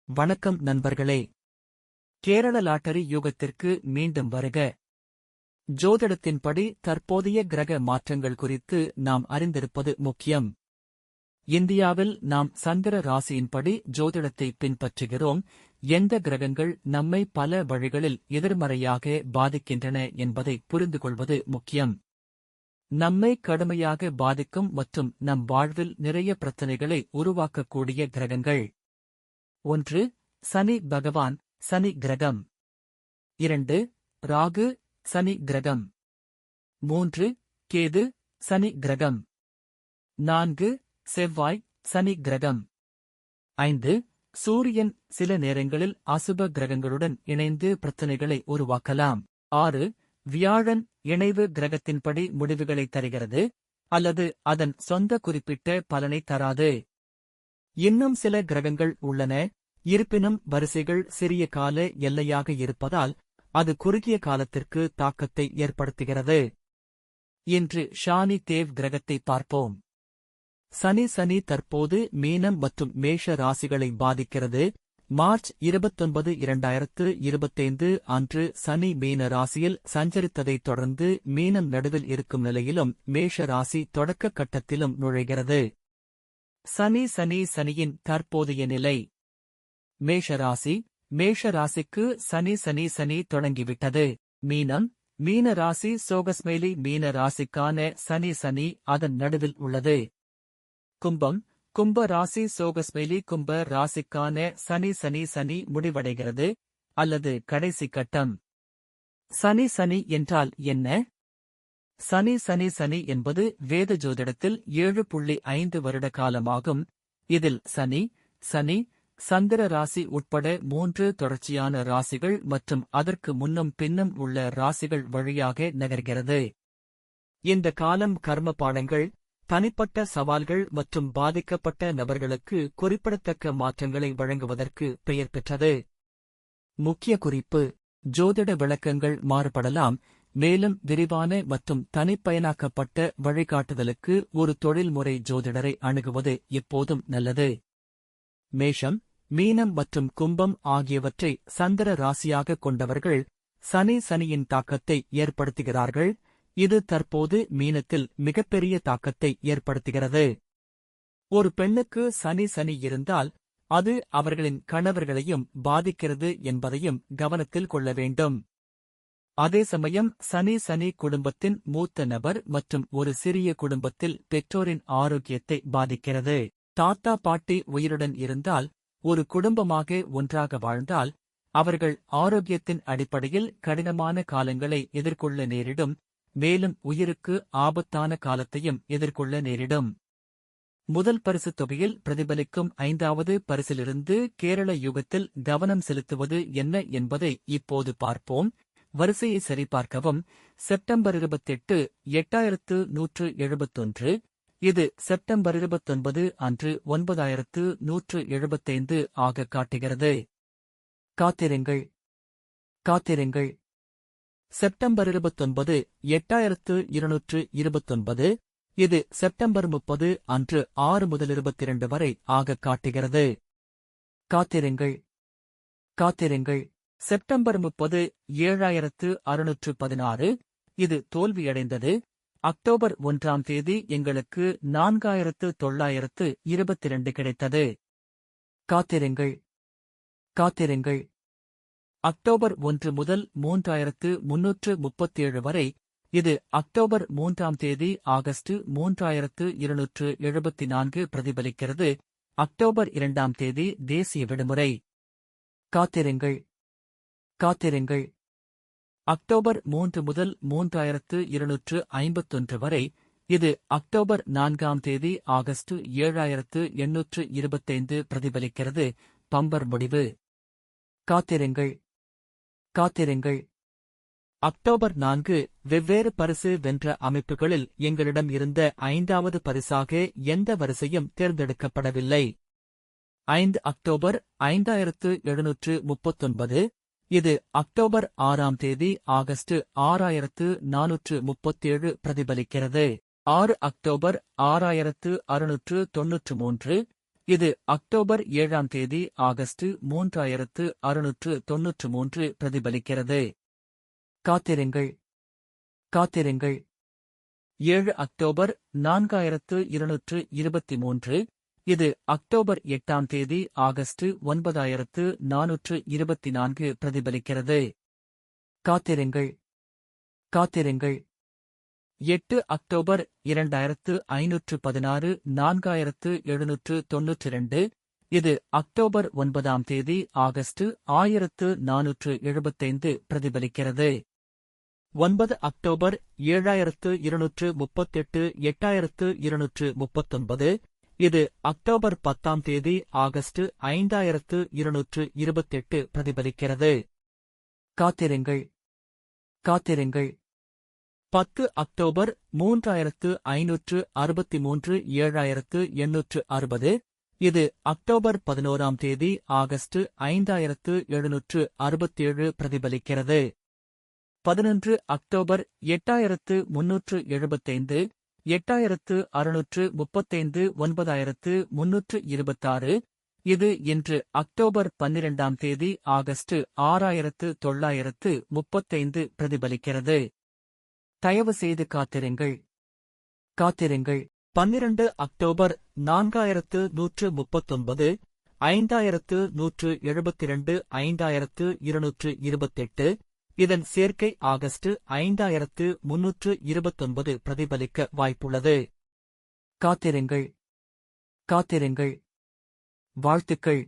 வணக்கம் நண்பர்களே. கேரள லாட்டரி யூகத்திற்கு மீண்டும் வருக. ஜோதிடத்தின்படி தற்போதைய கிரக மாற்றங்கள் குறித்து நாம் அறிந்திருப்பது முக்கியம். இந்தியாவில் நாம் சந்திர ராசியின்படி ஜோதிடத்தை பின்பற்றுகிறோம். எந்த கிரகங்கள் நம்மை பல வழிகளில் எதிர்மறையாக பாதிக்கின்றன என்பதை புரிந்துகொள்வது முக்கியம். நம்மை கடுமையாக பாதிக்கும் மற்றும் நம் வாழ்வில் நிறைய பிரச்சனைகளை உருவாக்கக்கூடிய கிரகங்கள். 1. சனி பகவான், சனி கிரகம். 2. ராகு, சனி கிரகம். 3. கேது, சனி கிரகம். 4. செவ்வாய், சனி கிரகம். 5. சூரியன் சில நேரங்களில் அசுப கிரகங்களுடன் இணைந்து பிரச்சனைகளை உருவாக்கலாம். 6. வியாழன் இணைவு கிரகத்தின்படி முடிவுகளை தருகிறது, அல்லது அதன் சொந்த குறிப்பிட்ட பலனை தராது. இன்னும் சில கிரகங்கள் உள்ளன, இருப்பினும் வரிசைகள் சிறிய கால எல்லையாக இருப்பதால் அது குறுகிய காலத்திற்கு தாக்கத்தை ஏற்படுத்துகிறது. இன்று ஷானி தேவ் கிரகத்தை பார்ப்போம். சனி தற்போது மீனம் மற்றும் மேஷ ராசிகளை பாதிக்கிறது. மார்ச் 29, 2025 அன்று சனி மீன ராசியில் சஞ்சரித்ததைத் தொடர்ந்து மீனம் நடுவில் இருக்கும் நிலையிலும் மேஷ ராசி தொடக்க கட்டத்திலும் நுழைகிறது. சனியின் தற்போதைய நிலை. மேஷ ராசிக்கு சனி தொடங்கிவிட்டது. மீன ராசி சோகஸ்மேலி மீன ராசிக்கான சனி அதன் நடுவில் உள்ளது. கும்ப ராசி சோகஸ்மேலி கும்ப ராசிக்கான சனி முடிவடைகிறது, அல்லது கடைசி கட்டம். சனி என்றால் என்ன? சனி என்பது வேத ஜோதிடத்தில் 7.5 வருட காலமாகும். இதில் சனி சந்திர ராசி உட்பட 3 தொடர்ச்சியான ராசிகள் மற்றும் அதற்கு முன்னும் பின்னும் உள்ள ராசிகள் வழியாக நகர்கிறது. இந்த காலம் கர்ம பாடங்கள், தனிப்பட்ட சவால்கள் மற்றும் பாதிக்கப்பட்ட நபர்களுக்கு குறிப்பிடத்தக்க மாற்றங்களை வழங்குவதற்கு பெயர் பெற்றது. முக்கிய குறிப்பு: ஜோதிட விளக்கங்கள் மாறுபடலாம், மேலும் விரிவான மற்றும் தனிப்பயனாக்கப்பட்ட வழிகாட்டுதலுக்கு ஒரு தொழில்முறை ஜோதிடரை அணுகுவது எப்போதும் நல்லது. மேஷம், மீனம் மற்றும் கும்பம் ஆகியவற்றை சந்திர ராசியாக கொண்டவர்கள் சனியின் தாக்கத்தை ஏற்படுத்துகிறார்கள். இது தற்போது மீனத்தில் மிகப்பெரிய தாக்கத்தை ஏற்படுத்துகிறது. ஒரு பெண்ணுக்கு சனி இருந்தால் அது அவர்களின் கணவர்களையும் பாதிக்கிறது என்பதையும் கவனத்தில் கொள்ள வேண்டும். அதே சமயம் சனி குடும்பத்தின் மூத்த நபர் மற்றும் ஒரு சிறிய குடும்பத்தில் பெற்றோரின் ஆரோக்கியத்தை பாதிக்கிறது. தாத்தா பாட்டி உயிருடன் இருந்தால், ஒரு குடும்பமாக ஒன்றாக வாழ்ந்தால், அவர்கள் ஆரோக்கியத்தின் அடிப்படையில் கடினமான காலங்களை எதிர்கொள்ள நேரிடும், மேலும் உயிருக்கு ஆபத்தான காலத்தையும் எதிர்கொள்ள நேரிடும். முதல் பரிசு தொகையில் பிரதிபலிக்கும் 5வது பரிசிலிருந்து கேரள யுகத்தில் கவனம் செலுத்துவது என்ன என்பதை இப்போது பார்ப்போம். வரிசையை சரிபார்க்கவும். செப்டம்பர் 28, 8171. இது செப்டம்பர் 29 அன்று 9175 ஆக காட்டுகிறது. காத்திருங்கள். செப்டம்பர் 29, 8229. இது செப்டம்பர் 30 அன்று 6 முதல் 22 வரை ஆக காட்டுகிறது. காத்திருங்கள். செப்டம்பர் 30, 7616. இது தோல்வியடைந்தது. அக்டோபர் 1ஆம் தேதி எங்களுக்கு 4922 கிடைத்தது. காத்திருங்கள். அக்டோபர் 1 முதல் 3337 வரை. இது அக்டோபர் 3ஆம் தேதி ஆகஸ்ட் 3274 பிரதிபலிக்கிறது. அக்டோபர் 2ஆம் தேதி தேசிய விடுமுறை. காத்திருங்கள். அக்டோபர் 3 முதல் 3251 வரை. இது அக்டோபர் 4ஆம் தேதி ஆகஸ்ட் 7825 பிரதிபலிக்கிறது. பம்பர் முடிவு. காத்திருங்கள். அக்டோபர் 4 வெவ்வேறு பரிசு வென்ற அமைப்புகளில் எங்களிடம் இருந்த 5வது பரிசாக எந்த வரிசையும் தேர்ந்தெடுக்கப்படவில்லை. 5 அக்டோபர் 5739. இது அக்டோபர் 6ஆம் தேதி ஆகஸ்ட் 6437 பிரதிபலிக்கிறது. 6 அக்டோபர் 6693. இது அக்டோபர் 7ஆம் தேதி ஆகஸ்ட் 3693 பிரதிபலிக்கிறது. காத்திருங்கள். காத்திருங்கள். 7 அக்டோபர் 4223 இது அக்டோபர் 8ஆம் தேதி ஆகஸ்ட் 9424 பிரதிபலிக்கிறது. காத்திருங்கள். காத்திருங்கள். 8 அக்டோபர் 2516 4792 இது அக்டோபர் 9ஆம் தேதி ஆகஸ்ட் 1475 பிரதிபலிக்கிறது. 9 அக்டோபர் 7238 8239 இது அக்டோபர் 10ஆம் தேதி ஆகஸ்ட் 5228 பிரதிபலிக்கிறது. காத்திருங்கள். காத்திருங்கள். 10 அக்டோபர் 3563 7860 இது அக்டோபர் 11ஆம் தேதி ஆகஸ்ட் 5767 பிரதிபலிக்கிறது. 11 அக்டோபர் 8375 8635 9326 இது இன்று அக்டோபர் 12ஆம் தேதி ஆகஸ்ட் 6935 பிரதிபலிக்கிறது. தயவு செய்து காத்திருங்கள். காத்திருங்கள். 12 அக்டோபர் 4139 5172 5228 இதன் சேர்க்கை ஆகஸ்ட் 5329 பிரதிபலிக்க வாய்ப்புள்ளது. காத்திருங்கள். காத்திருங்கள். வாழ்த்துக்கள்.